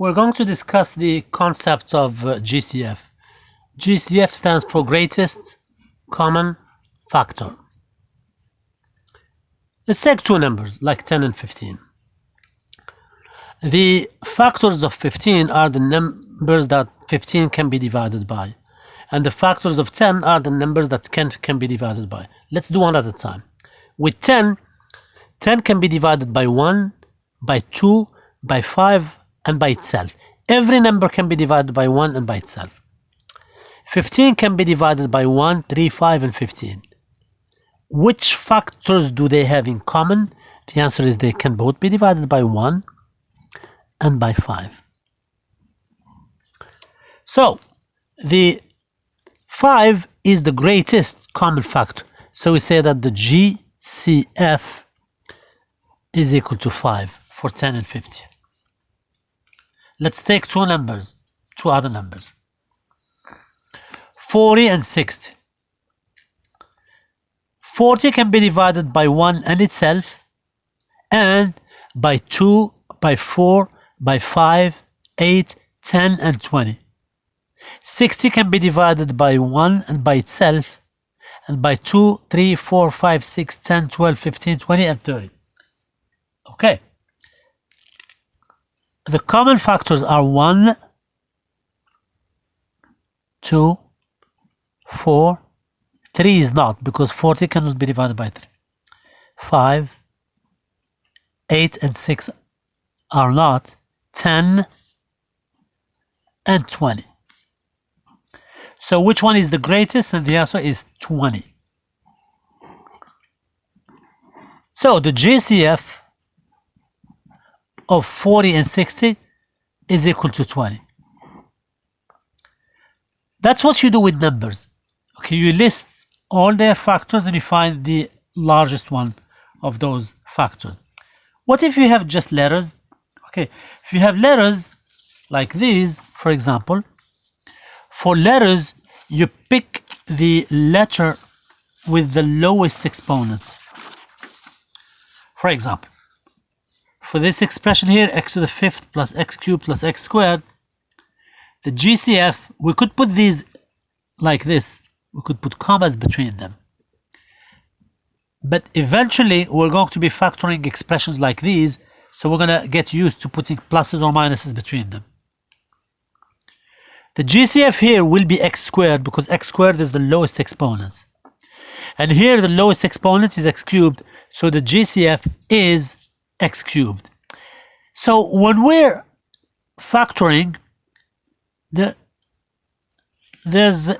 we're going to discuss the concept of GCF. GCF stands for Greatest Common Factor. Let's take two numbers like 10 and 15. The factors of 15 are the numbers that 15 can be divided by, and the factors of 10 are the numbers that can be divided by. Let's do one at a time. With 10 can be divided by 1, by 2, by 5, and by itself. Every number can be divided by 1 and by itself. 15 can be divided by 1, 3, 5, and 15. Which factors do they have in common? The answer is they can both be divided by 1 and by 5. So, the 5 is the greatest common factor. So we say that the GCF is equal to 5 for 10 and 15. Let's take two other numbers. 40 and 60. 40 can be divided by 1 and itself, and by 2, by 4, by 5, 8, 10, and 20. 60 can be divided by 1 and by itself, and by 2, 3, 4, 5, 6, 10, 12, 15, 20, and 30. Okay. The common factors are 1, 2, 4, 3 is not, because 40 cannot be divided by 3. 5, 8, and 6 are not. 10 and 20. So which one is the greatest? And the answer is 20. So the GCF of 40 and 60 is equal to 20. That's what you do with numbers. Okay, you list all their factors and you find the largest one of those factors. What if you have just letters? Okay, if you have letters like these, for example, for letters, you pick the letter with the lowest exponent. For example, for this expression here, x to the 5th plus x cubed plus x squared, the GCF, we could put these like this. We could put commas between them. But eventually, we're going to be factoring expressions like these, so we're going to get used to putting pluses or minuses between them. The GCF here will be x squared because x squared is the lowest exponent. And here the lowest exponent is x cubed, so the GCF is x cubed. So when we're factoring, there's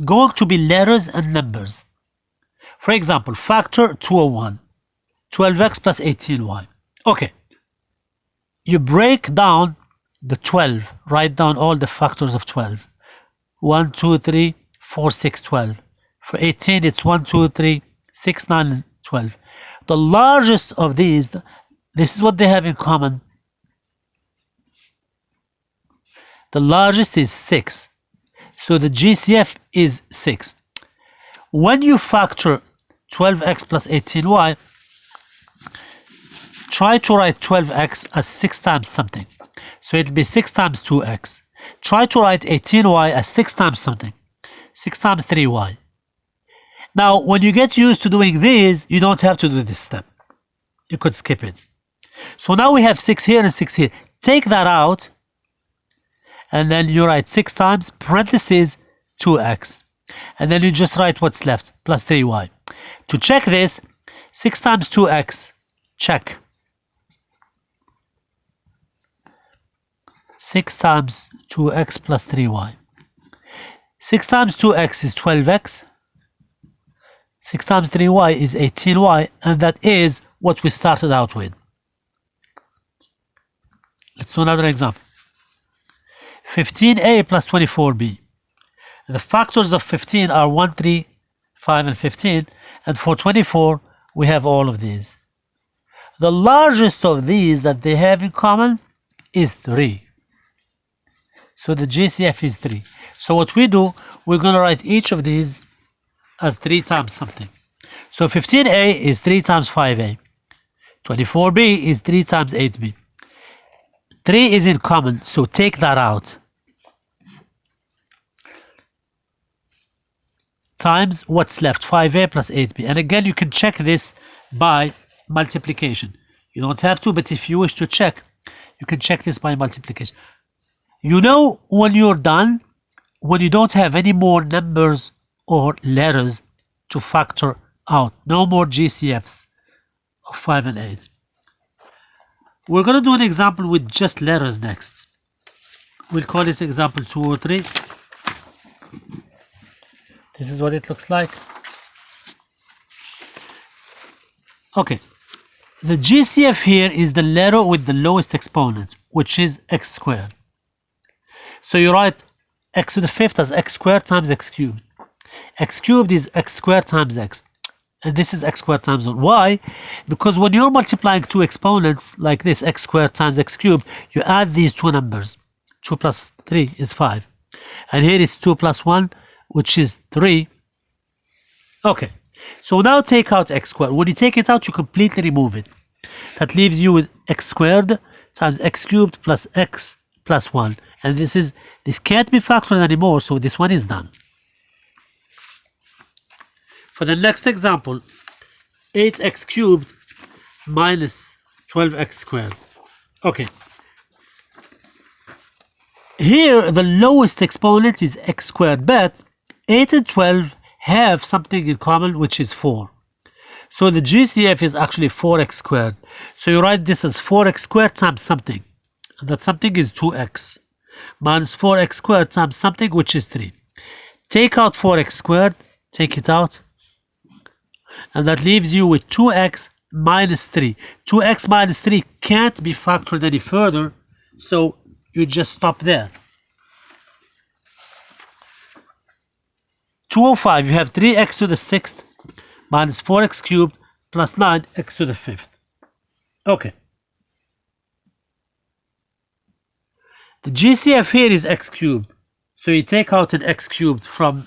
going to be letters and numbers. For example, factor 201, 12x plus 18y. Okay, you break down the 12, write down all the factors of 12. 1, 2, 3, 4, 6, 12. For 18, it's 1, 2, 3, 6, 9, and 12. The largest of these, this is what they have in common. The largest is 6. So the GCF is 6. When you factor 12x plus 18y, try to write 12x as 6 times something. So it'll be 6 times 2x. Try to write 18y as 6 times something. 6 times 3y. Now, when you get used to doing these, you don't have to do this step. You could skip it. So now we have 6 here and 6 here. Take that out, and then you write 6 times, parentheses, 2x. And then you just write what's left, plus 3y. To check this, 6 times 2x, check. 6 times 2x plus 3y. 6 times 2x is 12x. 6 times 3y is 18y, and that is what we started out with. Let's do another example. 15a plus 24b. The factors of 15 are 1, 3, 5, and 15, and for 24, we have all of these. The largest of these that they have in common is 3. So the GCF is 3. So what we do, we're going to write each of these as 3 times something. So 15a is 3 times 5a. 24b is 3 times 8b. 3 is in common, so take that out. Times what's left, 5a plus 8b. And again, you can check this by multiplication. You don't have to, but if you wish to check, you can check this by multiplication. You know when you're done, when you don't have any more numbers or letters to factor out. No more GCFs of 5 and 8. We're going to do an example with just letters next. We'll call it example 2 or 3. This is what it looks like. Okay. The GCF here is the letter with the lowest exponent, which is x squared. So you write x to the fifth as x squared times x cubed. X cubed is x squared times x. And this is x squared times 1. Why? Because when you're multiplying two exponents like this, x squared times x cubed, you add these two numbers. 2 plus 3 is 5. And here is 2 plus 1, which is 3. Okay. So now take out x squared. When you take it out, you completely remove it. That leaves you with x squared times x cubed plus x plus 1. And this can't be factored anymore, so this one is done. For the next example, 8x cubed minus 12x squared. Okay. Here, the lowest exponent is x squared, but 8 and 12 have something in common, which is 4. So the GCF is actually 4x squared. So you write this as 4x squared times something. And that something is 2x. Minus 4x squared times something, which is 3. Take out 4x squared. Take it out. And that leaves you with 2x minus 3. 2x minus 3 can't be factored any further, so you just stop there. 205, you have 3x to the 6th minus 4x cubed plus 9x to the 5th. Okay. The GCF here is x cubed, so you take out an x cubed from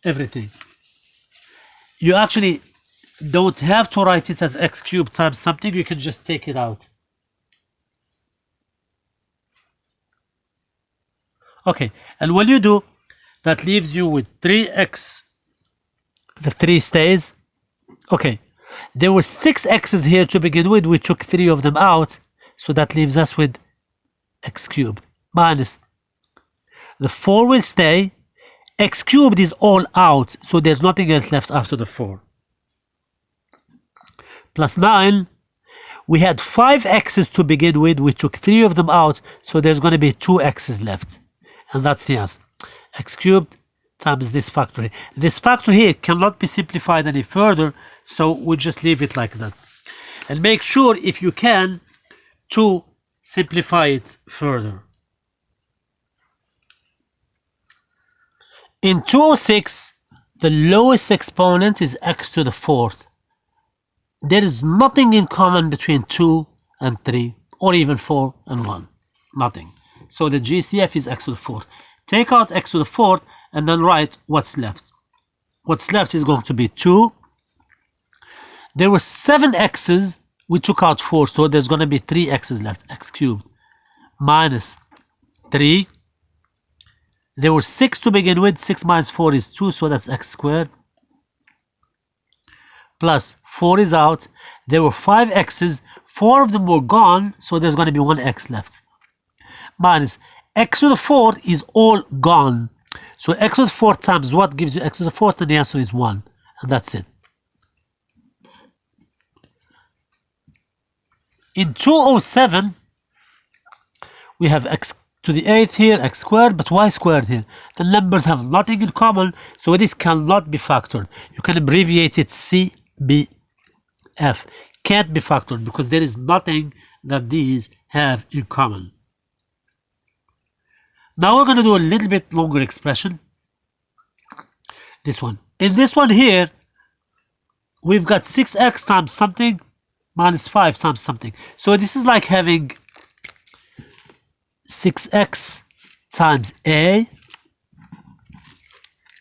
everything. You actually don't have to write it as x cubed times something, you can just take it out. Okay, and when you do, that leaves you with 3x, the 3 stays. Okay, there were 6 x's here to begin with, we took 3 of them out, so that leaves us with x cubed minus, the 4 will stay, x cubed is all out, so there's nothing else left after the 4. Plus 9, we had 5 x's to begin with, we took 3 of them out, so there's going to be 2 x's left. And that's the answer. X cubed times this factor here. This factor here cannot be simplified any further, so we just leave it like that. And make sure, if you can, to simplify it further. In 206, the lowest exponent is x to the 4th. There is nothing in common between 2 and 3, or even 4 and 1. Nothing. So the GCF is x to the 4th. Take out x to the 4th and then write what's left. What's left is going to be 2. There were 7 x's. We took out 4, so there's going to be 3 x's left. X cubed minus 3. There were 6 to begin with. 6 minus 4 is 2, so that's x squared. Plus 4 is out. There were 5 x's. 4 of them were gone, so there's going to be 1 x left. Minus x to the 4th is all gone. So x to the 4th times what gives you x to the 4th? And the answer is 1. And that's it. In 207, we have x to the 8th here, x squared, but y squared here. The numbers have nothing in common, so this cannot be factored. You can abbreviate it CBF. Can't be factored because there is nothing that these have in common. Now we're going to do a little bit longer expression. This one. In this one here, we've got 6x times something minus 5 times something. So this is like having 6x times a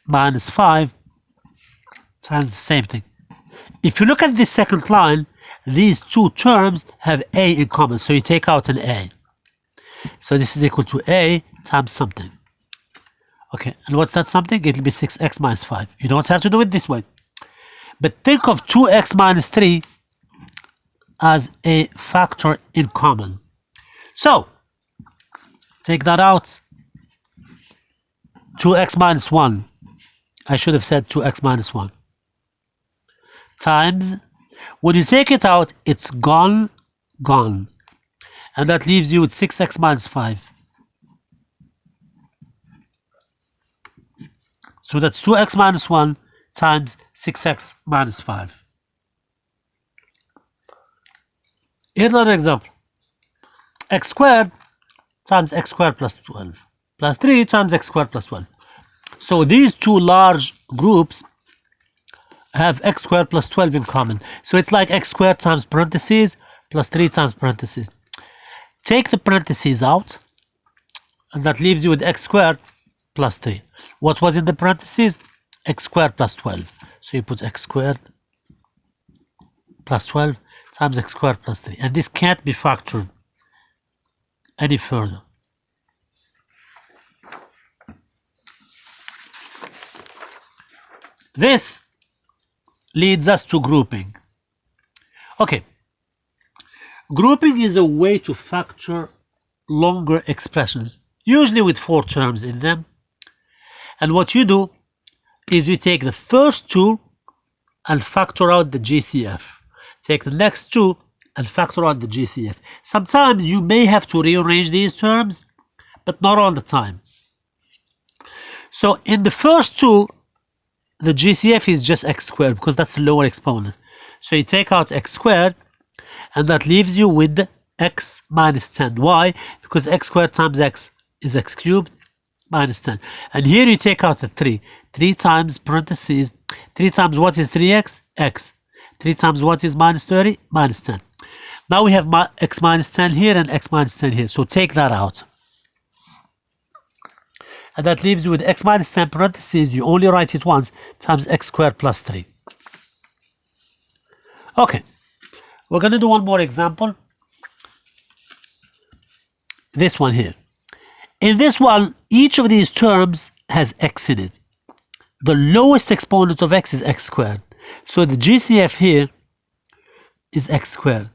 minus 5 times the same thing. If you look at this second line, these two terms have a in common. So you take out an a. So this is equal to a times something. Okay, and what's that something? It'll be 6x minus 5. You don't have to do it this way. But think of 2x minus 3 as a factor in common. So, take that out. 2x minus 1. I should have said 2x minus 1. Times, when you take it out, it's gone. And that leaves you with 6x minus 5. So that's 2x minus 1 times 6x minus 5. Here's another example. X squared times x squared plus 12 plus 3 times x squared plus 12. So these two large groups have x squared plus 12 in common. So it's like x squared times parentheses plus 3 times parentheses. Take the parentheses out, and that leaves you with x squared plus 3. What was in the parentheses? X squared plus 12. So you put x squared plus 12 times x squared plus 3. And this can't be factored any further. This leads us to grouping. Okay. Grouping is a way to factor longer expressions, usually with 4 terms in them. And what you do is you take the first two and factor out the GCF. Take the next two and factor out the GCF. Sometimes you may have to rearrange these terms, but not all the time. So in the first two, the GCF is just x squared because that's the lower exponent. So you take out x squared, and that leaves you with x minus 10. Why? Because x squared times x is x cubed minus 10. And here you take out the 3. 3 times parentheses. 3 times what is 3x? X. 3 times what is minus 30? Minus 10. Now we have x minus 10 here and x minus 10 here. So take that out. And that leaves you with x minus 10 parentheses. You only write it once times x squared plus 3. Okay. We're going to do one more example. This one here. In this one, each of these terms has x in it. The lowest exponent of x is x squared. So the GCF here is x squared.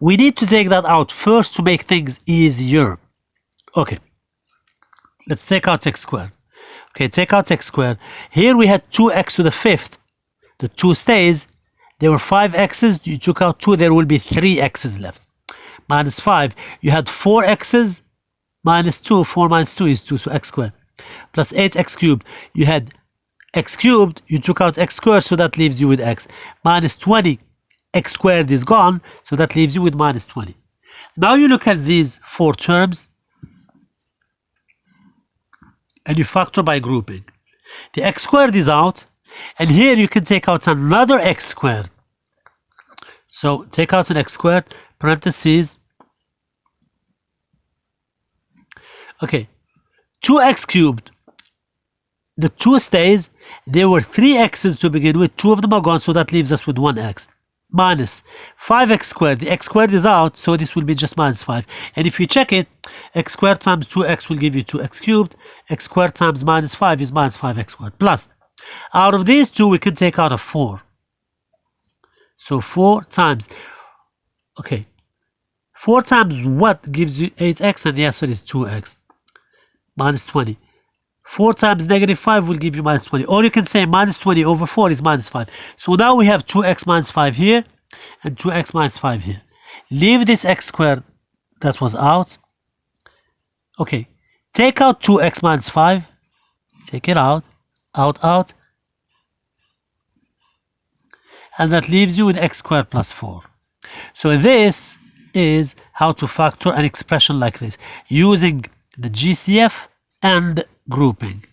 We need to take that out first to make things easier. Okay. Let's take out x squared. Okay, take out x squared. Here we had 2x to the 5th. The 2 stays. There were 5 x's. You took out 2. There will be 3 x's left. Minus 5. You had 4 x's. Minus 2. 4 minus 2 is 2. So x squared. Plus 8x cubed. You had x cubed. You took out x squared. So that leaves you with x. Minus 20. X squared is gone. So that leaves you with minus 20. Now you look at these 4 terms. And you factor by grouping. The x squared is out. And here you can take out another x squared. So take out an x squared, parentheses. Okay, 2x cubed. The 2 stays. There were 3 x's to begin with. 2 of them are gone, so that leaves us with 1x. Minus 5x squared. The x squared is out, so this will be just minus 5. And if you check it, x squared times 2x will give you 2x cubed. X squared times minus 5 is minus 5x squared. Plus, out of these two, we can take out a 4. So 4 times, okay, 4 times what gives you 8x? And the answer is 2x. Minus 20. 4 times negative 5 will give you minus 20. Or you can say minus 20 over 4 is minus 5. So now we have 2x minus 5 here and 2x minus 5 here. Leave this x squared that was out. Okay, take out 2x minus 5. Take it out. Out. And that leaves you with x squared plus 4. So this is how to factor an expression like this using the GCF and grouping.